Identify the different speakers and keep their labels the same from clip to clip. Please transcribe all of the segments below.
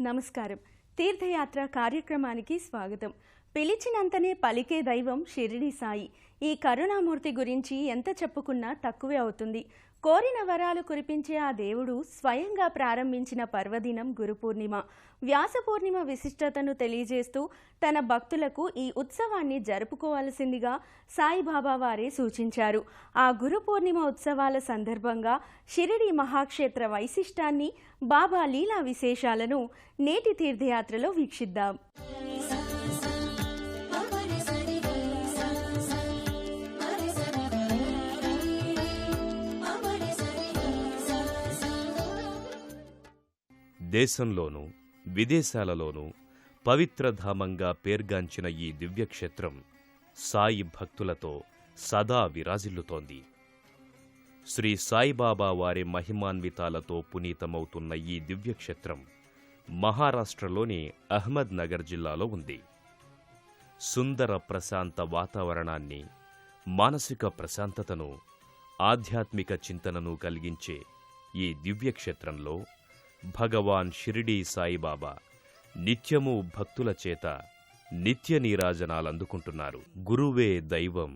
Speaker 1: నమస్కారం. తీర్థయాత్ర కార్యక్రమానికి స్వాగతం. పిలిచినంతనే పలికే దైవం షిరిడి సాయి. ఈ కరుణామూర్తి గురించి ఎంత చెప్పుకున్నా తక్కువే అవుతుంది. కోరిన వరాలు కురిపించే ఆ దేవుడు స్వయంగా ప్రారంభించిన పర్వదినం గురు పూర్ణిమ. వ్యాస పూర్ణిమ విశిష్టతను తెలియజేస్తూ తన భక్తులకు ఈ ఉత్సవాన్ని జరుపుకోవాల్సిందిగా సాయిబాబా వారే సూచించారు. ఆ గురు పూర్ణిమ ఉత్సవాల సందర్భంగా షిరిడి మహాక్షేత్ర వైశిష్టాన్ని, బాబా లీలా విశేషాలను నేటి తీర్థయాత్రలో వీక్షిద్దాం.
Speaker 2: దేశంలోనూ విదేశాలలోనూ పవిత్రధామంగా పేర్గాంచిన ఈ దివ్యక్షేత్రం సాయి భక్తులతో సదా విరాజిల్లుతోంది. శ్రీ సాయిబాబా వారి మహిమాన్వితాలతో పునీతమవుతున్న ఈ దివ్యక్షేత్రం మహారాష్ట్రలోని అహ్మద్ నగర్ జిల్లాలో ఉంది. సుందర ప్రశాంత వాతావరణాన్ని, మానసిక ప్రశాంతతను, ఆధ్యాత్మిక చింతనను కలిగించే ఈ దివ్యక్షేత్రంలో భగవాన్ షిరిడీ సాయిబాబా నిత్యము భక్తుల చేత నిత్య నీరాజనాలందుకుంటున్నారు. గురువే దైవం,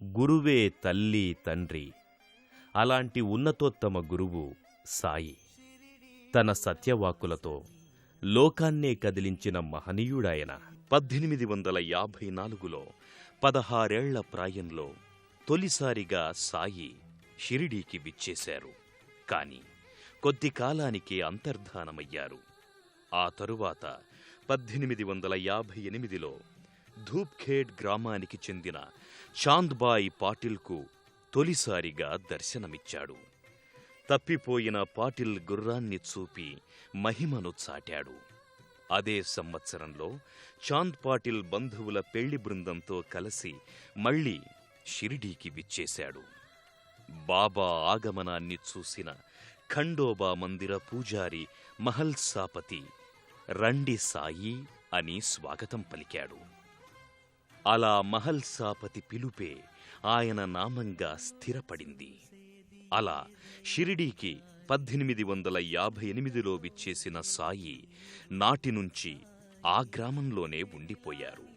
Speaker 2: గురువే తల్లి తండ్రి. అలాంటి ఉన్నతోత్తమ గురువు సాయి తన సత్యవాక్కులతో లోకాన్నే కదిలించిన మహనీయుడాయన. 1854లో 16 ఏళ్ల ప్రాయంలో తొలిసారిగా సాయి షిరిడీకి విచ్చేశారు. కాని కొద్ది కాలానికే అంతర్ధానమయ్యారు. ఆ తరువాత 1858లో ధూప్ఖేడ్ గ్రామానికి చెందిన చాంద్బాయి పాటిల్కు తొలిసారిగా దర్శనమిచ్చాడు. తప్పిపోయిన పాటిల్ గుర్రాన్ని చూపి మహిమను చాటాడు. అదే సంవత్సరంలో చాంద్ పాటిల్ బంధువుల పెళ్లి బృందంతో కలిసి మళ్లీ షిరిడీకి విచ్చేశాడు. బాబా ఆగమనాన్ని చూసిన ఖండోబా మందిర పూజారి మహల్సాపతి రండి సాయి అని స్వాగతం పలికాడు. అలా మహల్సాపతి పిలుపే ఆయన నామంగా స్థిరపడింది. అలా షిరిడీకి 1858లో విచ్చేసిన సాయి నాటినుంచి ఆ గ్రామంలోనే ఉండిపోయారు.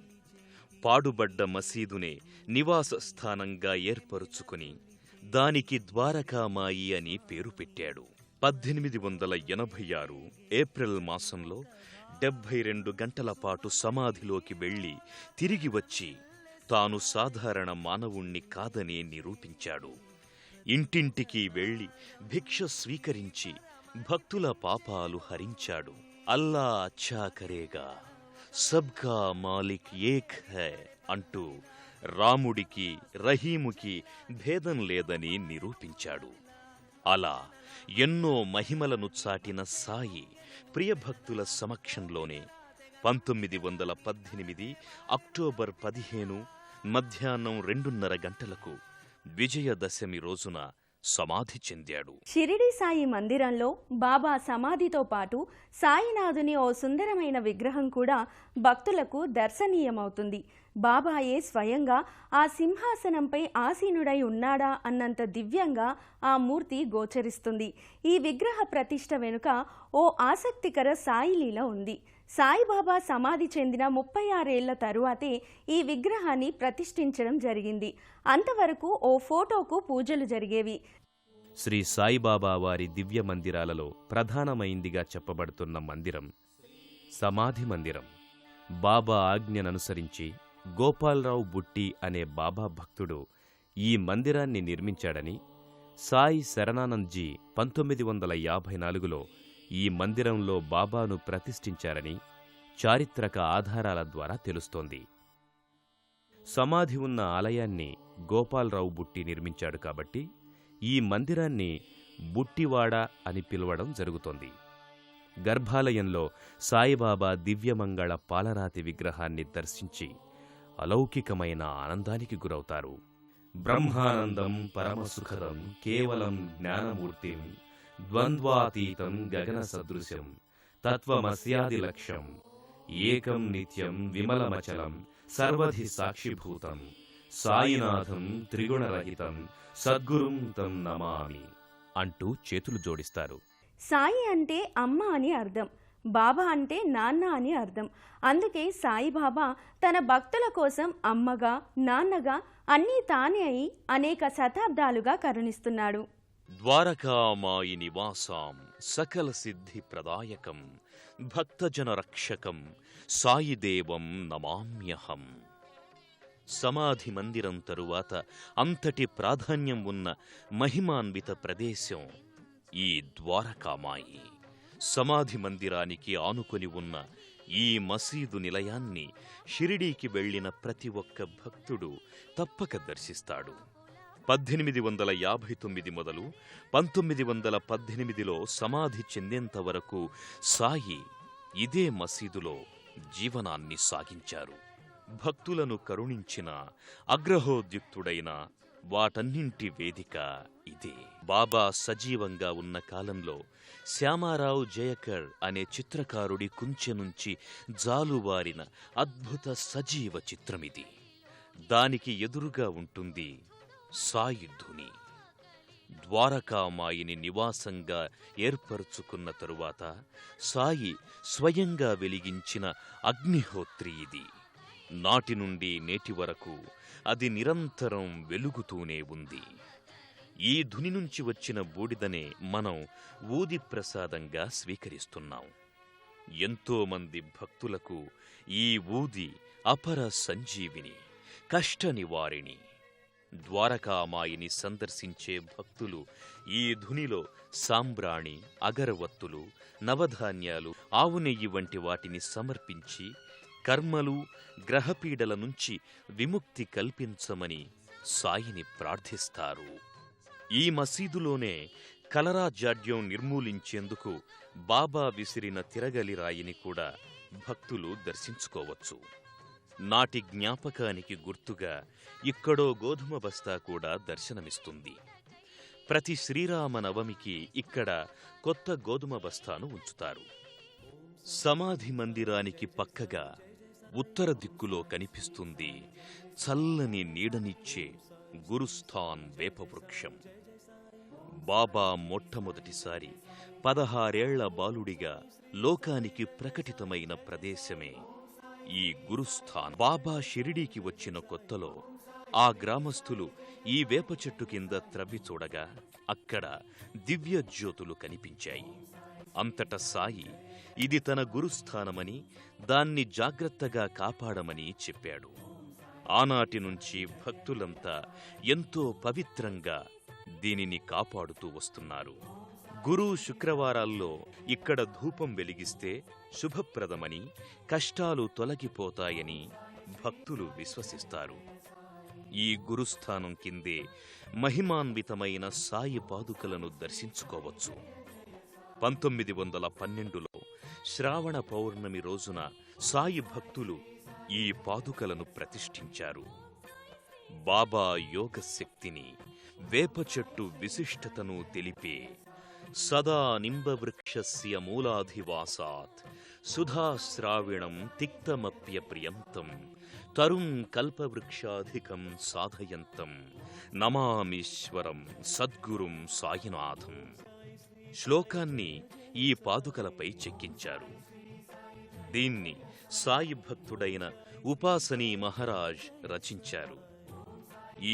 Speaker 2: పాడుబడ్డ మసీదునే నివాస స్థానంగా ఏర్పరుచుకుని దానికి ద్వారకామాయి అని పేరు పెట్టాడు. 1886 ఏప్రిల్ మాసంలో 72 గంటల పాటు సమాధిలోకి వెళ్లి తిరిగి వచ్చి తాను సాధారణ మానవుణ్ణి కాదని నిరూపించాడు. ఇంటింటికి వెళ్లి భిక్ష స్వీకరించి భక్తుల పాపాలు హరించాడు. అల్లా అచ్చా కరేగా, సబ్కా మాలిక్ ఏక్ హై అంటూ రాముడికి రహీముకి భేదం లేదని నిరూపించాడు. అలా ఎన్నో మహిమలను చాటిన సాయి ప్రియభక్తుల సమక్షంలోనే 1918 అక్టోబర్ 15 మధ్యాహ్నం 2:30 గంటలకు విజయదశమి రోజున సమాధి చెందాడు.
Speaker 1: షిరిడి సాయి మందిరంలో బాబా సమాధితో పాటు సాయినాథుని ఓ సుందరమైన విగ్రహం కూడా భక్తులకు దర్శనీయమవుతుంది. బాబాయే స్వయంగా ఆ సింహాసనంపై ఆసీనుడై ఉన్నాడా అన్నంత దివ్యంగా ఆ మూర్తి గోచరిస్తుంది. ఈ విగ్రహ ప్రతిష్ఠ వెనుక ఓ ఆసక్తికర సాయిలీల ఉంది. సాయిబాబా సమాధి చెందిన 36 ఏళ్ల తరువాతే ఈ విగ్రహాన్ని ప్రతిష్ఠించడం జరిగింది. అంతవరకు ఓ ఫోటోకు పూజలు జరిగేవి.
Speaker 2: శ్రీ సాయిబాబా వారి దివ్య మందిరాలలో ప్రధానమైందిగా చెప్పబడుతున్న మందిరం సమాధి మందిరం. బాబా ఆజ్ఞననుసరించి గోపాలరావు బుట్టి అనే బాబా భక్తుడు ఈ మందిరాన్ని నిర్మించాడని, సాయి శరణానంద్జీ 1954లో ఈ మందిరంలో బాబాను ప్రతిష్ఠించారని చారిత్రక ఆధారాల ద్వారా తెలుస్తోంది. సమాధి ఉన్న ఆలయాన్ని గోపాలరావు బుట్టి నిర్మించాడు కాబట్టి ఈ మందిరాన్ని బుట్టివాడ అని పిలవడం జరుగుతోంది. గర్భాలయంలో సాయిబాబా దివ్యమంగళ పాలరాతి విగ్రహాన్ని దర్శించి అలౌకికమైన ఆనందానికి గురవుతారు. బ్రహ్మానందం పరమసుఖదం కేవలం జ్ఞానమూర్తిం ద్వంద్వాతీతం గగన సదృశం తత్వమస్యాది లక్ష్యం ఏకం నిత్యం విమలమచలం సర్వధి సాక్షిభూతం సాయినాథం త్రిగుణరహితం సద్గురుం తం నమామి అంటూ చేతులు జోడిస్తారు.
Speaker 1: సాయి అంటే అమ్మ అని అర్థం. బాబా అంటే నాన్న అని అర్థం. అందుకే సాయిబాబా తన భక్తుల కోసం అమ్మగా, నాన్నగా అన్నీ తానే అయి అనేక శతాబ్దాలుగా కరుణిస్తున్నాడు.
Speaker 2: ద్వారకామాయి నివాసాం సకల సిద్ధి ప్రదాయకం భక్తజన రక్షకం సాయిదేవం నమామ్యహం. సమాధి మందిరం తరువాత అంతటి ప్రాధాన్యం ఉన్న మహిమాన్విత ప్రదేశం ఈ ద్వారకామాయి. సమాధి మందిరానికి ఆనుకొని ఉన్న ఈ మసీదు నిలయాన్ని షిరిడీకి వెళ్లిన ప్రతి ఒక్క భక్తుడు తప్పక దర్శిస్తాడు. 1859 మొదలు 1918లో సమాధి చెందేంత వరకు సాయి ఇదే మసీదులో జీవనాన్ని సాగించారు. భక్తులను కరుణించిన అగ్రహోద్యుక్తుడైన వాటన్నింటి వేదిక ఇదే. బాబా సజీవంగా ఉన్న కాలంలో శ్యామారావు జయకర్ అనే చిత్రకారుడి కుంచె నుంచి జాలువారిన అద్భుత సజీవ చిత్రమిది. దానికి ఎదురుగా ఉంటుంది సాయి ధుని. ద్వారకామాయిని నివాసంగా ఏర్పరుచుకున్న తరువాత సాయి స్వయంగా వెలిగించిన అగ్నిహోత్రి ఇది. నాటి నుండి నేటి వరకు అది నిరంతరం వెలుగుతూనే ఉంది. ఈ ధుని నుంచి వచ్చిన బూడిదనే మనం ఊది ప్రసాదంగా స్వీకరిస్తున్నాం. ఎంతోమంది భక్తులకు ఈ ఊది అపర సంజీవిని, కష్ట నివారిణి. ద్వారకామాయిని సందర్శించే భక్తులు ఈ ధునిలో సాంబ్రాణి, అగరవత్తులు, నవధాన్యాలు, ఆవు నెయ్యి వంటి వాటిని సమర్పించి కర్మలు, గ్రహపీడల నుంచి విముక్తి కల్పించమని సాయిని ప్రార్థిస్తారు. ఈ మసీదులోనే కలరా జాడ్యం నిర్మూలించేందుకు బాబా విసిరిన తిరగలి రాయిని కూడా భక్తులు దర్శించుకోవచ్చు. నాటి జ్ఞాపకానికి గుర్తుగా ఇక్కడో గోధుమ బస్తా కూడా దర్శనమిస్తుంది. ప్రతి శ్రీరామ నవమికి ఇక్కడ కొత్త గోధుమ బస్తాను ఉంచుతారు. సమాధి మందిరానికి పక్కగా ఉత్తర దిక్కులో కనిపిస్తుంది చల్లని నీడనిచ్చే గురుస్థాన్ వేపవృక్షం. బాబా మొట్టమొదటిసారి 16 బాలుడిగా లోకానికి ప్రకటితమైన ప్రదేశమే ఈ గురుస్థాన్. బాబా షిరిడీకి వచ్చిన కొత్తలో ఆ గ్రామస్థులు ఈ వేప చెట్టు కింద త్రవ్వి చూడగా అక్కడ దివ్య జ్యోతులు కనిపించాయి. అంతట సాయి ఇది తన గురుస్థానమని, దాన్ని జాగ్రత్తగా కాపాడమని చెప్పాడు. ఆనాటి నుంచి భక్తులంతా ఎంతో పవిత్రంగా దీనిని కాపాడుతూ వస్తున్నారు. గురు శుక్రవారాల్లో ఇక్కడ ధూపం వెలిగిస్తే శుభప్రదమని, కష్టాలు తొలగిపోతాయని భక్తులు విశ్వసిస్తారు. ఈ గురుస్థానం కిందే మహిమాన్వితమైన సాయి పాదుకలను దర్శించుకోవచ్చు. 1912లో శ్రావణ పౌర్ణమి రోజున సాయి భక్తులు ఈ పాదుకలను ప్రతిష్ఠించారు. బాబా యోగ శక్తిని, వేప చెట్టు విశిష్టతను తెలిపే సదా నింబవృక్షస్య మూలాధివాసాత్ సుధాశ్రావిణం తిక్తమప్యప్రియంతం తరుం కల్పవృక్షాధికం సాధయంతం నమామీశ్వరం సద్గురుం సాయినాథం. శ్లోకాన్ని ఈ పాదుకలపై చెక్కించారు. దీన్ని సాయి భక్తుడైన ఉపాసనీ మహారాజ్ రచించారు.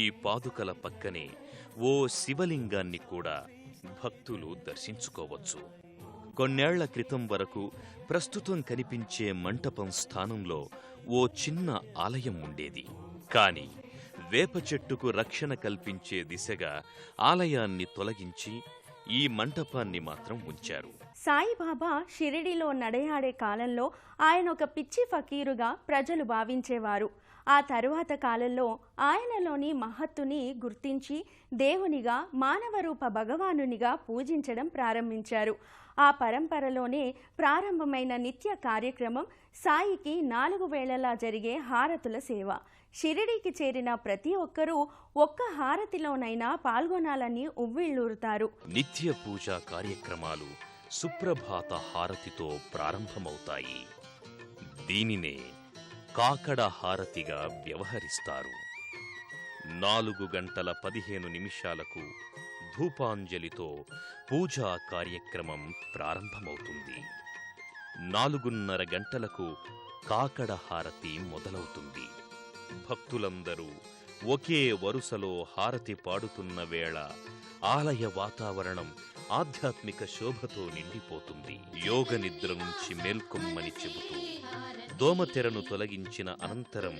Speaker 2: ఈ పాదుకల పక్కనే ఓ శివలింగాన్ని కూడా భక్తులు దర్శించుకోవచ్చు. కొన్నేళ్ల క్రితం వరకు ప్రస్తుతం కనిపించే మంటపం స్థానంలో ఓ చిన్న ఆలయం ఉండేది. కాని వేప చెట్టుకు రక్షణ కల్పించే దిశగా ఆలయాన్ని తొలగించి ఈ మంటపాన్ని మాత్రం ఉంచారు.
Speaker 1: సాయిబాబా షిరిడిలో నడయాడే కాలంలో ఆయన ఒక పిచ్చి ఫకీరుగా ప్రజలు భావించేవారు. ఆ తరువాత కాలంలో ఆయనలోని మహత్తుని గుర్తించి దేవునిగా, మానవరూప భగవానునిగా పూజించడం ప్రారంభించారు. ఆ పరంపరలోనే ప్రారంభమైన నిత్య కార్యక్రమం సాయికి 4 వేళలా జరిగే హారతుల సేవ. షిరిడీకి చేరిన ప్రతి ఒక్కరూ ఒక్క హారతిలోనైనా పాల్గొనాలని ఉవ్విళ్ళూరుతారు.
Speaker 2: నిత్య పూజా కార్యక్రమాలు సుప్రభాత హారతితో ప్రారంభమవుతాయి. దీనినే కాకడ హారతిగా వ్యవహరిస్తారు. 4 గంటల 15 నిమిషాలకు ధూపాంజలితో పూజా కార్యక్రమం ప్రారంభమవుతుంది. 4:30 గంటలకు కాకడ హారతి మొదలవుతుంది. భక్తులందరూ ఒకే వరుసలో హారతి పాడుతున్న వేళ ఆలయ వాతావరణం ఆధ్యాత్మిక శోభతో నిండిపోతుంది. యోగ నిద్ర నుంచి మేల్కొమ్మని చెబుతూ దోమతెరను తొలగించిన అనంతరం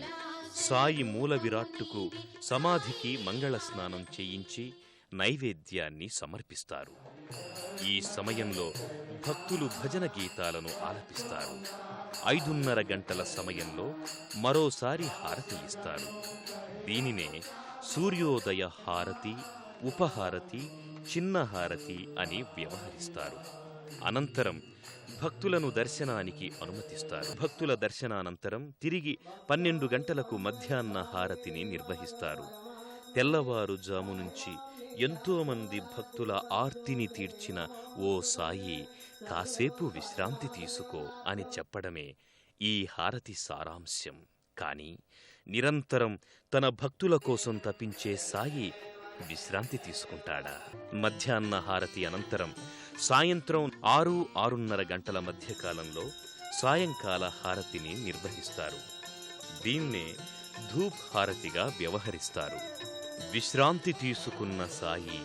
Speaker 2: సాయి మూల విరాట్టుకు సమాధికి మంగళ స్నానం చేయించి నైవేద్యాన్ని సమర్పిస్తారు. ఈ సమయంలో భక్తులు భజన గీతాలను ఆలపిస్తారు. 5:30 గంటల సమయంలో మరోసారి హారతి ఇస్తారు. దీనినే సూర్యోదయ హారతి, ఉపహారతి, చిన్న హారతి అని వ్యవహరిస్తారు. అనంతరం భక్తులను దర్శనానికి అనుమతిస్తారు. భక్తుల దర్శనానంతరం తిరిగి 12 గంటలకు మధ్యాహ్న హారతిని నిర్వహిస్తారు. తెల్లవారుజాము నుంచి ఎంతోమంది భక్తుల ఆర్తిని తీర్చిన ఓ సాయి, కాసేపు విశ్రాంతి తీసుకో అని చెప్పడమే ఈ హారతి సారాంశం. కాని నిరంతరం తన భక్తుల కోసం తపించే సాయి విశ్రాంతి తీసుకుంటాడా? మధ్యాహ్న హారతి అనంతరం సాయంత్రం 6-6:30 గంటల మధ్యకాలంలో సాయంకాల హారతిని నిర్వహిస్తారు. దీన్నే ధూప్ హారతిగా వ్యవహరిస్తారు. విశ్రాంతి తీసుకున్న సాయి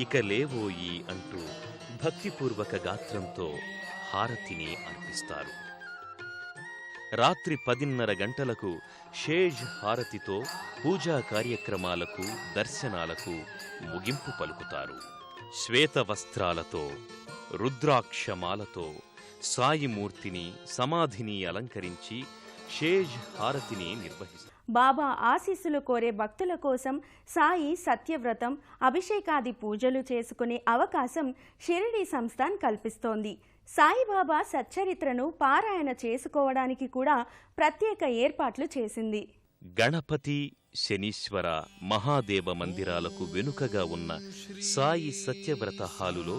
Speaker 2: ఇక లేవోయి అంటూ భక్తిపూర్వక గాత్రంతో హారతిని అర్పిస్తారు. రాత్రి 10:30 గంటలకు షేజ్ హారతితో పూజా కార్యక్రమాలకు, దర్శనాలకు ముగింపు పలుకుతారు. శ్వేత వస్త్రాలతో, రుద్రాక్షమాలతో సాయిమూర్తిని, సమాధిని అలంకరించి షేజ్ హారతిని నిర్వహిస్తారు.
Speaker 1: బాబా ఆశీస్సులు కోరే భక్తుల కోసం సాయి సత్యవ్రతం, అభిషేకాది పూజలు చేసుకునే అవకాశం షిరిడీ సంస్థాన్ కల్పిస్తోంది. సాయిబాబా సచ్చరిత్రను పారాయణ చేసుకోవడానికి కూడా ప్రత్యేక ఏర్పాట్లు చేసింది.
Speaker 2: గణపతి, శనీశ్వర, మహాదేవ మందిరాలకు వెనుకగా ఉన్న సాయి సత్యవ్రత హాలులో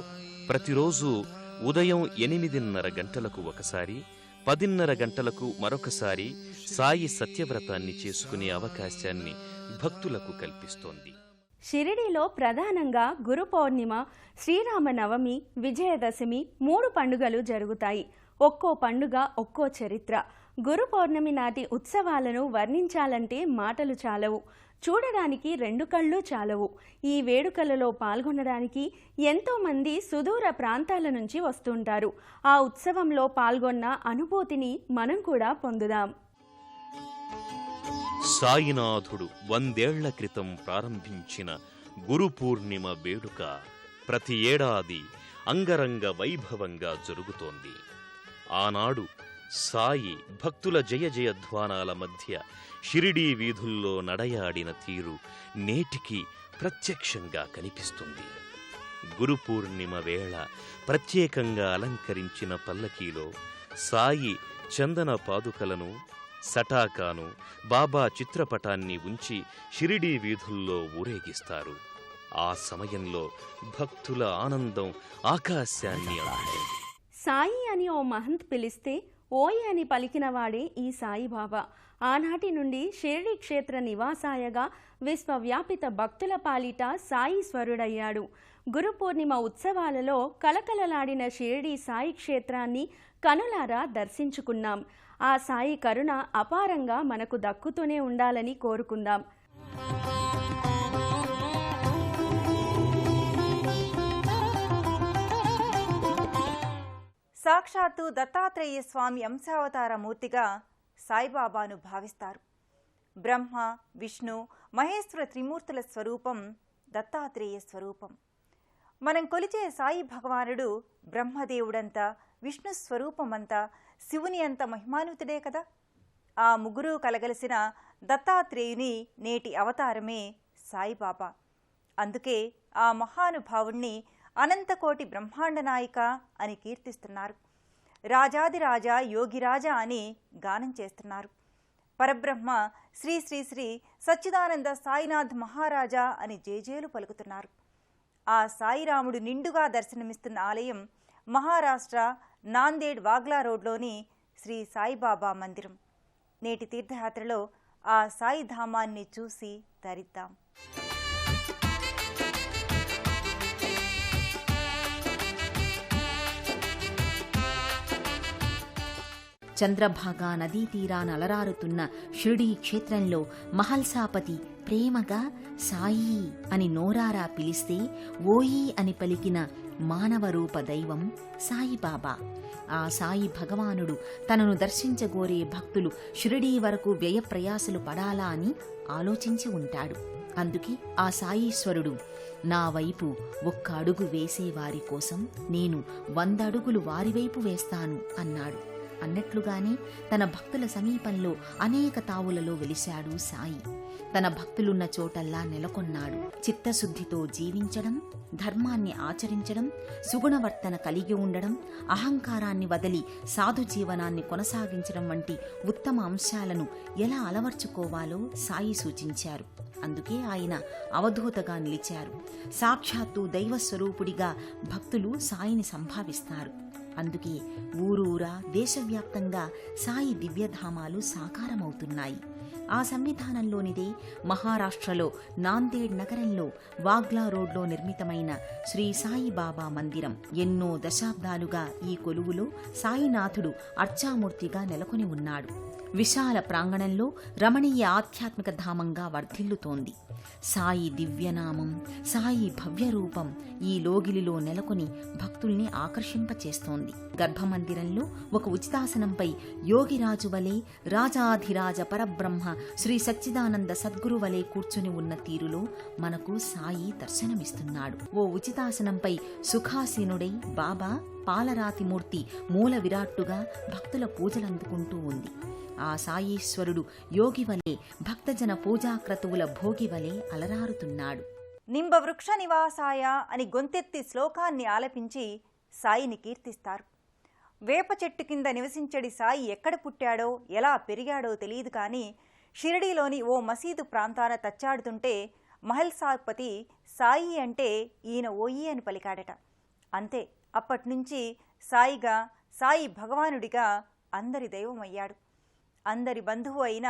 Speaker 2: ప్రతిరోజు ఉదయం 8:30 గంటలకు ఒకసారి, 10:30 గంటలకు మరొకసారి సాయి సత్యవ్రతాన్ని చేసుకునే అవకాశాన్ని భక్తులకు కల్పిస్తోంది.
Speaker 1: షిరిడీలో ప్రధానంగా గురు పౌర్ణిమ, శ్రీరామనవమి, విజయదశమి 3 పండుగలు జరుగుతాయి. ఒక్కో పండుగ ఒక్కో చరిత్ర. గురు పౌర్ణమి నాటి ఉత్సవాలను వర్ణించాలంటే మాటలు చాలవు, చూడడానికి 2 కళ్ళు చాలవు. ఈ వేడుకలలో పాల్గొనడానికి ఎంతోమంది సుదూర ప్రాంతాల నుంచి వస్తుంటారు. ఆ ఉత్సవంలో పాల్గొన్న అనుభూతిని మనం కూడా పొందుదాం.
Speaker 2: సాయినాథుడు 100 ఏళ్ల క్రితం ప్రారంభించిన గురు పూర్ణిమ వేడుక ప్రతి ఏడాది అంగరంగ వైభవంగా జరుగుతోంది. ఆనాడు సాయి భక్తుల జయ జయధ్వానాల మధ్య షిరిడీ వీధుల్లో నడయాడిన తీరు నేటికి ప్రత్యక్షంగా కనిపిస్తుంది. గురు పూర్ణిమ వేళ ప్రత్యేకంగా అలంకరించిన పల్లకీలో సాయి చందన పాదుకలను, సటాకాను, బాబా చిత్రపటాన్ని ఉంచి షిరిడీ వీధుల్లో ఊరేగిస్తారు. ఆ సమయంలో భక్తుల ఆనందం ఆకాశాన్ని అందింది.
Speaker 1: సాయి అని ఓ మహంత్ పిలిస్తే ఓయి అని పలికినవాడే ఈ సాయిబాబా. ఆనాటి నుండి షిరిడీ క్షేత్ర నివాసాయగా విశ్వవ్యాపిత భక్తుల పాలిట సాయీశ్వరుడయ్యాడు. గురు పూర్ణిమ ఉత్సవాలలో కలకలలాడిన షిరిడీ సాయి క్షేత్రాన్ని కనులారా దర్శించుకున్నాం. ఆ సాయి కరుణ అపారంగా మనకు దక్కుతూనే ఉండాలని కోరుకుందాం.
Speaker 3: సాక్షాత్తు దత్తాత్రేయ స్వామి అంశావతార మూర్తిగా సాయిబాబాను భావిస్తారు. బ్రహ్మ, విష్ణు, మహేశ్వర త్రిమూర్తుల స్వరూపం దత్తాత్రేయ స్వరూపం. మనం కొలిచే సాయి భగవానుడు బ్రహ్మదేవుడంతా, విష్ణు స్వరూపమంతా, శివుని అంత మహిమాన్వితుడే కదా. ఆ ముగ్గురు కలగలిసిన దత్తాత్రేయుని నేటి అవతారమే సాయిబాబా. అందుకే ఆ మహానుభావుణ్ణి అనంతకోటి బ్రహ్మాండ నాయిక అని కీర్తిస్తున్నారు. రాజాదిరాజా యోగిరాజా అని గానం చేస్తున్నారు. పరబ్రహ్మ శ్రీ శ్రీ శ్రీ సచ్చిదానంద సాయినాథ్ మహారాజా అని జేజేలు పలుకుతున్నారు. ఆ సాయిరాముడు నిండుగా దర్శనమిస్తున్న ఆలయం మహారాష్ట్ర నాందేడ్ వాగ్లా రోడ్లోని శ్రీ సాయిబాబా మందిరం. నేటి తీర్థయాత్రలో ఆ సాయి ధామాన్ని చూసి తరిద్దాం.
Speaker 4: చంద్రభాగా నదీ తీరాన అలరారుతున్న షిరిడీ క్షేత్రంలో మహల్సాపతి ప్రేమగా సాయి అని నోరారా పిలిస్తే ఓయి అని పలికిన మానవరూప దైవం సాయిబాబా. ఆ సాయి భగవానుడు తనను దర్శించగోరే భక్తులు షిరిడీ వరకు వ్యయప్రయాసలు పడాలా అని ఆలోచించి ఉంటాడు. అందుకే ఆ సాయీశ్వరుడు నా వైపు ఒక్క అడుగు వేసేవారి కోసం నేను 100 అడుగులు వారివైపు వేస్తాను అన్నాడు. అన్నట్లుగానే తన భక్తుల సమీపంలో అనేక తావులలో వెలిశాడు సాయి. తన భక్తులున్న చోటల్లా నెలకొన్నాడు. చిత్తశుద్ధితో జీవించడం, ధర్మాన్ని ఆచరించడం, సుగుణవర్తన కలిగి ఉండడం, అహంకారాన్ని వదిలి సాధు జీవనాన్ని కొనసాగించడం వంటి ఉత్తమ అంశాలను ఎలా అలవర్చుకోవాలో సాయి సూచించారు. అందుకే ఆయన అవధూతగా నిలిచారు. సాక్షాత్తు దైవస్వరూపుడిగా భక్తులు సాయిని సంభావిస్తారు. అందుకే ఊరూరా దేశవ్యాప్తంగా సాయి దివ్యధామాలు సాకారమవుతున్నాయి. ఆ సంవిధానంలోనిదే మహారాష్ట్రలో నాందేడ్ నగరంలో వాగ్లా రోడ్లో నిర్మితమైన శ్రీ సాయిబాబా మందిరం. ఎన్నో దశాబ్దాలుగా ఈ కొలువులో సాయినాథుడు అర్చామూర్తిగా నెలకొని ఉన్నాడు. విశాల ప్రాంగణంలో రమణీయ ఆధ్యాత్మిక ధామంగా వర్ధిల్లుతోంది. సాయి దివ్యనామం, సాయి భవ్యరూపం ఈ లోగిలిలో నెలకొని భక్తుల్ని ఆకర్షింపచేస్తోంది. గర్భమందిరంలో ఒక ఉచితాసనంపై యోగిరాజు వలె రాజాధిరాజ పరబ్రహ్మ శ్రీ సచ్చిదానంద సద్గురు వలె కూర్చుని ఉన్న తీరులో మనకు సాయి దర్శనమిస్తున్నాడు. ఓ ఉచితాసనంపై సుఖాసీనుడై బాబా పాలరాతిమూర్తి మూల విరాట్టుగా భక్తుల పూజలందుకుంటూ ఉంది. ఆ సాయీశ్వరుడు యోగివలే భక్తజన పూజాక్రతువుల భోగివలే అలరారుతున్నాడు.
Speaker 3: నింబవృక్ష నివాసాయ అని గొంతెత్తి శ్లోకాన్ని ఆలపించి సాయిని కీర్తిస్తారు. వేప చెట్టు కింద నివసించడి సాయి ఎక్కడ పుట్టాడో ఎలా పెరిగాడో తెలియదు కానీ షిరిడీలోని ఓ మసీదు ప్రాంతాన తచ్చాడుతుంటే మహల్సాపతి సాయి అంటే ఈయన ఓయి అని పలికాడట. అంతే, అప్పట్నుంచి సాయిగా, సాయి భగవానుడిగా అందరి దైవమయ్యాడు. అందరి బంధువు అయిన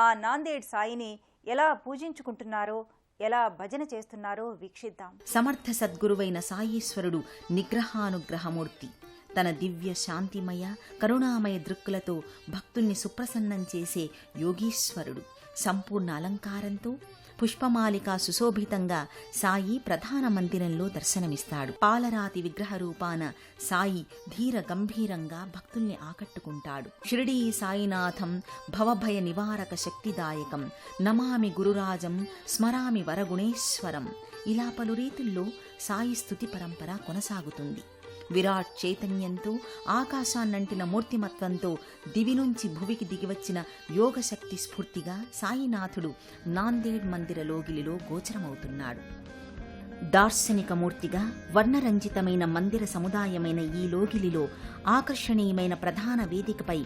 Speaker 3: ఆ నాందేడ్ సాయిని ఎలా పూజించుకుంటున్నారో, ఎలా భజన చేస్తున్నారో వీక్షిద్దాం.
Speaker 4: సమర్థ సద్గురువైన సాయీశ్వరుడు నిగ్రహానుగ్రహమూర్తి. తన దివ్య శాంతిమయ కరుణామయ దృక్కులతో భక్తుల్ని సుప్రసన్నం చేసే యోగీశ్వరుడు. సంపూర్ణ అలంకారంతో పుష్పమాలిక సుశోభితంగా సాయి ప్రధాన మందిరంలో దర్శనమిస్తాడు. పాలరాతి విగ్రహ రూపాన సాయి ధీర గంభీరంగా భక్తుల్ని ఆకట్టుకుంటాడు. షిరిడీ సాయినాథం భవభయ నివారక శక్తిదాయకం నమామి గురురాజం స్మరామి వరగుణేశ్వరం ఇలా పలు రీతుల్లో సాయి స్తుతి పరంపర కొనసాగుతుంది. విరాట్ చైతన్యంతో ఆకాశాన్నంటిన మూర్తిమత్వంతో దివి నుంచి భువికి దిగివచ్చిన యోగశక్తి స్ఫూర్తిగా సాయినాథుడు నాందేడ్ మందిర లోగిలిలో గోచరమవుతున్నాడు. దార్శనిక మూర్తిగా వర్ణరంజితమైన మందిర సముదాయమైన ఈ లోగిలిలో ఆకర్షణీయమైన ప్రధాన వేదికపై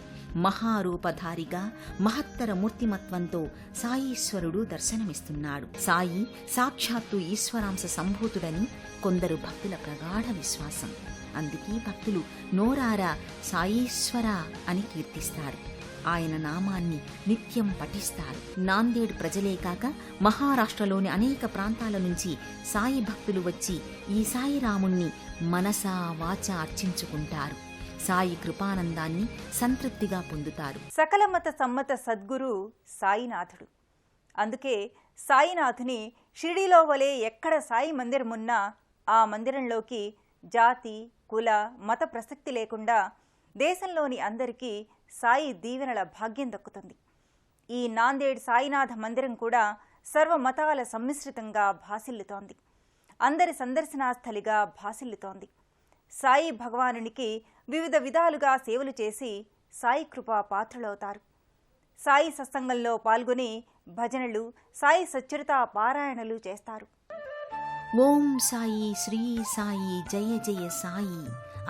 Speaker 4: మహారూపధారిగా మహత్తర మూర్తిమత్వంతో సాయీశ్వరుడు దర్శనమిస్తున్నాడు. సాయి సాక్షాత్తు ఈశ్వరాంశ సంభూతుడని కొందరు భక్తుల ప్రగాఢ విశ్వాసం. అందుకే భక్తులు నోరారా సాయీశ్వర అని కీర్తిస్తారు. ఆయన నామాన్ని నిత్యం పఠిస్తారు. నాందేడ్ ప్రజలే కాక మహారాష్ట్రలోని అనేక ప్రాంతాల నుంచి సాయి భక్తులు వచ్చి ఈ సాయిరాముణ్ణి మనసా వాచా అర్చించుకుంటారు. సాయి కృపానందాన్ని సంతృప్తిగా పొందుతారు.
Speaker 3: సకల మత సమ్మత సద్గురు సాయినాథుడు. అందుకే సాయినాథుని షిరిడీలో వలె ఎక్కడ సాయి మందిరమున్నా ఆ మందిరంలోకి జాతి, కుల, మత ప్రసక్తి లేకుండా దేశంలోని అందరికీ సాయి దీవెనల భాగ్యం దక్కుతుంది. ఈ నాందేడ్ సాయినాథ మందిరం కూడా సర్వమతాల సమ్మిశ్రితంగా భాసిల్లుతోంది. అందరి సందర్శనాస్థలిగా భాసిల్లుతోంది. సాయి భగవానునికి వివిధ విధాలుగా సేవలు చేసి సాయి కృపా పాత్రలవుతారు. సాయి సత్సంగంలో పాల్గొని భజనలు, సాయి సచ్చరితా పారాయణలు చేస్తారు.
Speaker 4: ఓం సాయి, శ్రీ సాయి, జయ జయ సాయి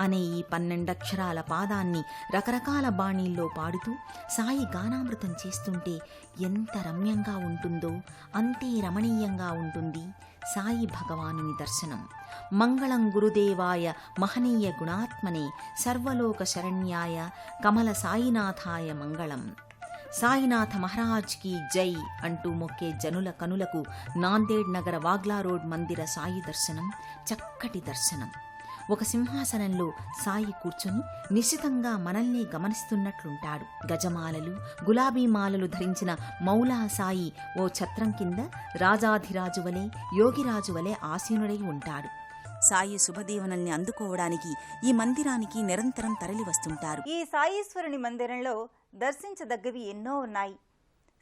Speaker 4: అనే ఈ 12 అక్షరాల పాదాన్ని రకరకాల బాణీల్లో పాడుతూ సాయి గానామృతం చేస్తుంటే ఎంత రమ్యంగా ఉంటుందో అంతే రమణీయంగా ఉంటుంది సాయి భగవానుని దర్శనం. మంగళం గురుదేవాయ మహనీయ గుణాత్మనే సర్వలోక శరణ్యాయ కమల సాయినాథాయ మంగళం. సాయినాథ మహారాజ్ కి జై అంటూ మొక్కే జనుల కనులకు నాందేడ్ నగర వాగ్లా రోడ్ మందిర సాయి దర్శనం చక్కటి దర్శనం. ఒక సింహాసనంలో సాయి కూర్చుని నిశ్చితంగా మనల్ని గమనిస్తున్నట్లుంటాడు. గజమాలలు, గులాబీ మాలలు ధరించిన మౌలా సాయి ఓ ఛత్రం కింద రాజాధిరాజు వలె, యోగిరాజు వలె ఆసీనుడై ఉంటాడు. సాయి శుభదీవనల్ని అందుకోవడానికి ఈ మందిరానికి నిరంతరం తరలి వస్తుంటారు.
Speaker 3: ఈ సాయీశ్వరుని మందిరంలో దర్శించదగ్గవి ఎన్నో ఉన్నాయి.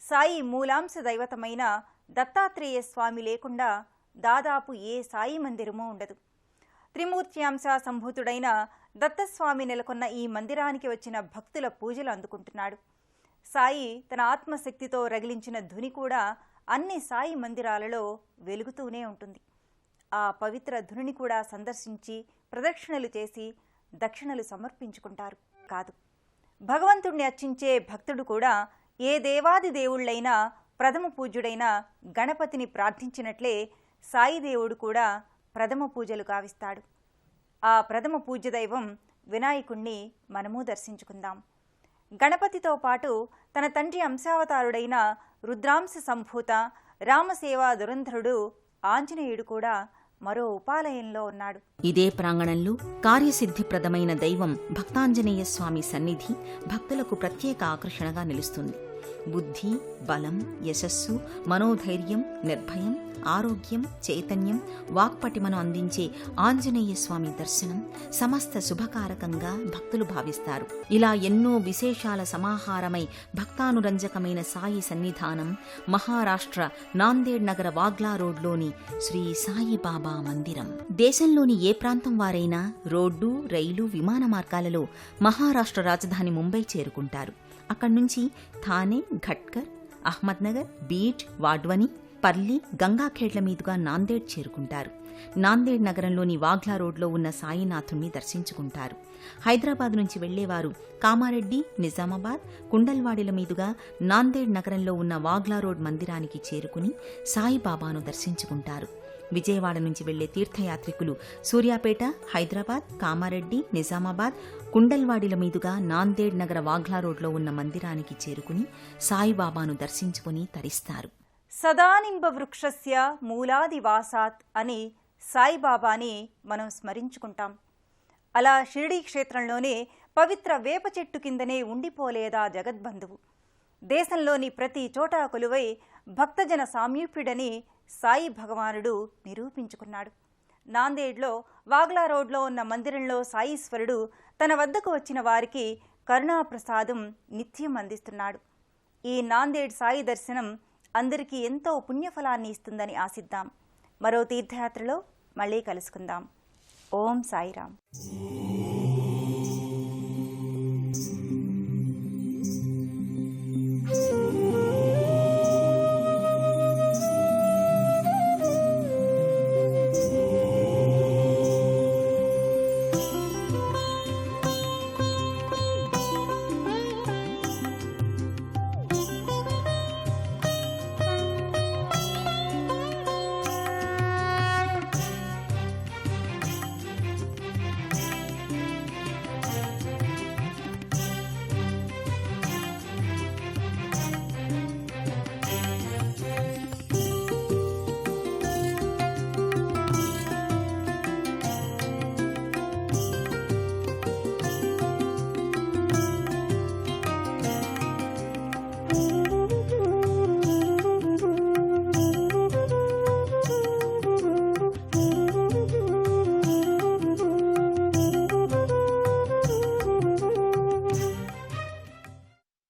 Speaker 3: సాయి మూలాంశ దైవతమైన దత్తాత్రేయ స్వామి లేకుండా దాదాపు ఏ సాయి మందిరమూ ఉండదు. త్రిమూర్త్యాంశ సంభూతుడైన దత్తస్వామి నెలకొన్న ఈ మందిరానికి వచ్చిన భక్తుల పూజలు అందుకుంటున్నాడు. సాయి తన ఆత్మశక్తితో రగిలించిన ధుని కూడా అన్ని సాయి మందిరాలలో వెలుగుతూనే ఉంటుంది. ఆ పవిత్ర ధునిని కూడా సందర్శించి ప్రదక్షిణలు చేసి దక్షిణలు సమర్పించుకుంటారు. కాదు, భగవంతుణ్ణి అర్చించే భక్తుడు కూడా ఏ దేవాది దేవుళ్ళైనా ప్రథమ పూజ్యుడైన గణపతిని ప్రార్థించినట్లే సాయి దేవుడు కూడా ప్రథమ పూజలు గావిస్తాడు. ఆ ప్రథమ పూజ్య దైవం వినాయకుణ్ణి మనము దర్శించుకుందాం. గణపతితో పాటు తన తండ్రి అంశావతారుడైన రుద్రాంశ సంభూత రామసేవా దురంధరుడు ఆంజనేయుడు కూడా మరో ఉపాలయంలో ఉన్నాడు.
Speaker 4: ఇదే ప్రాంగణంలో కార్యసిద్ధిప్రదమైన దైవం భక్తాంజనేయ స్వామి సన్నిధి భక్తులకు ప్రత్యేక ఆకర్షణగా నిలుస్తుంది. బుద్ధి, బలం, యశస్సు, మనోధైర్యం, నిర్భయం, ఆరోగ్యం, చైతన్యం, వాక్పటిమను అందించే ఆంజనేయ స్వామి దర్శనం సమస్త శుభకారకంగా భక్తులు భావిస్తారు. ఇలా ఎన్నో విశేషాల సమాహారమై భక్తానురంజకమైన సాయి సన్నిధానం మహారాష్ట్ర నాందేడ్ నగర వాగ్లా రోడ్లోని శ్రీ సాయిబాబా మందిరం. దేశంలోని ఏ ప్రాంతం వారైనా రోడ్డు, రైలు, విమాన మార్గాలలో మహారాష్ట్ర రాజధాని ముంబై చేరుకుంటారు. అక్కడి నుంచి థానే, ఘట్కర్, అహ్మద్నగర్, బీడ్, వాడ్వని, పర్లి, గంగాఖేడ్ల మీదుగా నాందేడ్ చేరుకుంటారు. నాందేడ్ నగరంలోని వాగ్లా రోడ్లో ఉన్న సాయినాథుణ్ణి దర్శించుకుంటారు. హైదరాబాద్ నుంచి వెళ్లేవారు కామారెడ్డి, నిజామాబాద్, కుండల్వాడిల మీదుగా నాందేడ్ నగరంలో ఉన్న వాగ్లా రోడ్ మందిరానికి చేరుకుని సాయిబాబాను దర్శించుకుంటారు. విజయవాడ నుంచి వెళ్లే తీర్థయాత్రికులు సూర్యాపేట, హైదరాబాద్, కామారెడ్డి, నిజామాబాద్, కుండల్వాడిల మీదుగా నాందేడ్ నగర వాగ్లా రోడ్లో ఉన్న మందిరానికి చేరుకుని సాయిబాబాను దర్శించుకుని తరిస్తారు.
Speaker 3: సదానింబ వృక్షస్య మూలాదివాసాత్ అని సాయిబాబాని మనం స్మరించుకుంటాం. అలా షిరిడీ క్షేత్రంలోనే పవిత్ర వేప చెట్టు కిందనే ఉండిపోలేదా జగద్బంధువు. దేశంలోని ప్రతి చోట కొలువై భక్తజన సామీప్యుడని సాయి భగవానుడు నిరూపించుకున్నాడు. నాందేడ్లో వాగ్లా రోడ్లో ఉన్న మందిరంలో సాయీశ్వరుడు తన వద్దకు వచ్చిన వారికి కరుణాప్రసాదం నిత్యం అందిస్తున్నాడు. ఈ నాందేడ్ సాయి దర్శనం అందరికీ ఎంతో పుణ్యఫలాన్ని ఇస్తుందని ఆశిద్దాం. మరో తీర్థయాత్రలో మళ్ళీ కలుసుకుందాం. ఓం సాయిరాం.